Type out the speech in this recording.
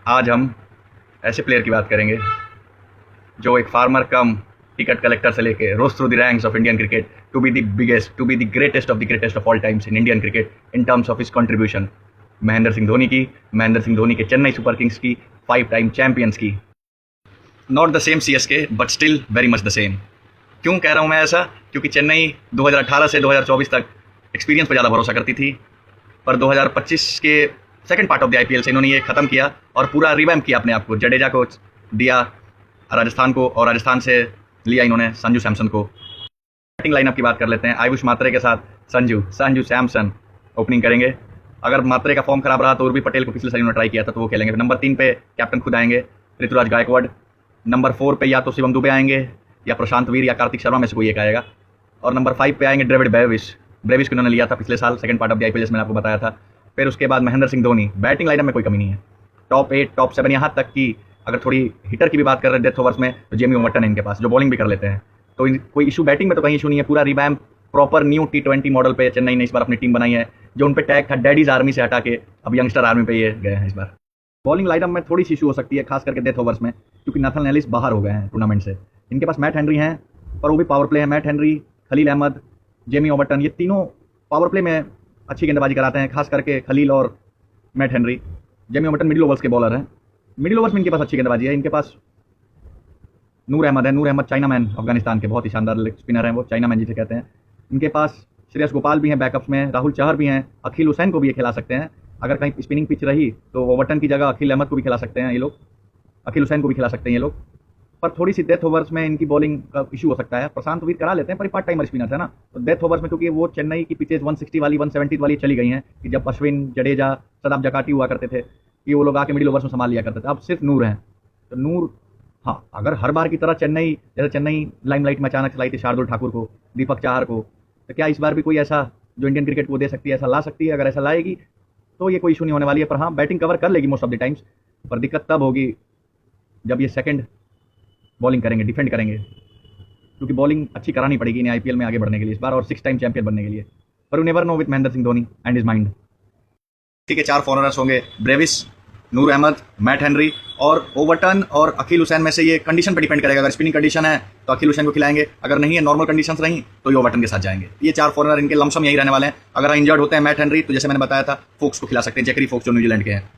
आज हम ऐसे प्लेयर की बात करेंगे जो एक फार्मर कम टिकट कलेक्टर से लेके rose through the ranks of Indian cricket to be the biggest, to be the greatest of all times in Indian cricket in terms of his contribution. Mahendra Singh Dhoni के चेन्नई सुपर किंग्स की 5 time champions की। Not the same CSK but still very much the same. क्यों कह रहा हूँ मैं ऐसा? क्योंकि चेन्नई 2018 से 2024 तक एक्सपीरियंस पर ज़्यादा भरोसा करती थी, पर 2025 के second part of the IPL से इन्होंने ये ख़त्म किया और पूरा रिवैम्प किया अपने आप को। जडेजा को दिया राजस्थान को और राजस्थान से लिया इन्होंने संजू सैमसन को। बैटिंग लाइनअप की बात कर लेते हैं। आयुष मात्रे के साथ संजू सैमसन ओपनिंग करेंगे। अगर मात्रे का फॉर्म खराब रहा तो उर्वी पटेल को पिछले साल इन्होंने ट्राई किया था तो वो खेलेंगे। नंबर 3 पे कैप्टन खुद आएंगे, ऋतुराज गायकवाड़। नंबर 4 पे या तो शिवम दुबे आएंगे या प्रशांत वीर या कार्तिक शर्मा में से कोई एक आएगा। और नंबर 5 पे आएंगे डेविड ब्रेविस को इन्होंने लिया था पिछले साल second part of the IPL, मैंने आपको बताया था। फिर उसके बाद महेंद्र सिंह धोनी। बैटिंग लाइनअप में कोई कमी नहीं है। टॉप 8 टॉप 7 यहाँ तक कि अगर थोड़ी हिटर की भी बात कर रहे हैं डेथ ओवर्स में तो जेमी ओवर्टन है इनके पास जो बॉलिंग भी कर लेते हैं। तो कोई इशू बैटिंग में तो कहीं इशू नहीं है। पूरा revamp proper new T20 model पे चेन्नई ने इस बार अपनी टीम बनाई है, जो उन पे टैग था डैडीज आर्मी से हटा के अब यंगस्टर आर्मी पे ये गए हैं इस बार। बॉलिंग लाइनअप में थोड़ी सी इशू हो सकती है, खास करके डेथ ओवर्स में, क्योंकि नाथन एलिस बाहर हो गए हैं टूर्नामेंट से। इनके पास मैट हेनरी हैं पर वो भी पावर प्ले है। Matt Henry, Khalil Ahmed, Jamie Overton, ये तीनों पावर प्ले में अच्छी गेंदबाजी कराते हैं, खास करके खलील और Matt Henry. Jamie Overton middle overs के बॉलर हैं। मिडिल ओवर्स में इनके पास अच्छी गेंदबाजी है। इनके पास नूर अहमद चाइना मैन अफगानिस्तान के बहुत ही शानदार लेग स्पिनर हैं, वो चाइना मैन जिसे कहते हैं। इनके पास श्रेयस गोपाल भी हैं बैकअप्स में, राहुल चहर भी हैं, अखिल हुसैन को भी ये खिला सकते हैं। अगर कहीं स्पिनिंग पिच रही तो ओवर्टन की जगह अखिल अहमद को भी खिला सकते हैं ये लोग, अखिल हुसैन को भी खिला सकते हैं ये लोग। पर थोड़ी सी डेथ ओवर्स में इनकी बॉलिंग का इशू हो सकता है। प्रशांत वीर करा लेते हैं पर पार्ट टाइमर स्पिनर है ना, तो डेथ ओवर्स में क्योंकि वो चेन्नई की पिचेज 160 वाली 170 वाली चली गई हैं कि जब अश्विन, जडेजा, सदाब जकाटी हुआ करते थे कि वो लोग आके मिडिल ओवर्स में संभाल लिया करते थे। अब सिर्फ नूर हैं। तो नूर, हाँ, अगर हर बार की तरह चेन्नई लाइमलाइट में अचानक चलाई थी शार्दुल ठाकुर को, दीपक चाहर को, तो क्या इस बार भी कोई ऐसा जो इंडियन क्रिकेट को दे सकती है ऐसा ला सकती है? अगर ऐसा लाएगी तो ये कोई इशू नहीं होने वाली है। पर हाँ, बैटिंग कवर कर लेगी मोस्ट ऑफ द टाइम्स, पर दिक्कत तब होगी जब ये सेकंड बॉलिंग करेंगे, डिफेंड करेंगे, क्योंकि बॉलिंग अच्छी करानी पड़ेगी इन्हें आईपीएल में आगे बढ़ने के लिए इस बार और 6 टाइम चैंपियन बनने के लिए। पर you never know with Mahendra Singh Dhoni and his mind. ठीक है, 4 फॉरनर्स होंगे, ब्रेविस, नूर अहमद, मैट हेनरी और ओवर्टन और अखिल हुसैन में से ये कंडीशन पर डिपेंड करेगा। अगर स्पिनिंग कंडीशन है तो अखिल हुसैन को खिलाएंगे, अगर नहीं है नॉर्मल कंडीशंस रही तो ये ओवर्टन के साथ जाएंगे। ये 4 फॉरनर इनके लमसम यही रहने वाले हैं। अगर इंजर्ड होते हैं मैट हेनरी तो जैसे मैंने बताया था फोक्स को खिला सकते हैं, जैकरी फोक्स जो न्यूजीलैंड के हैं।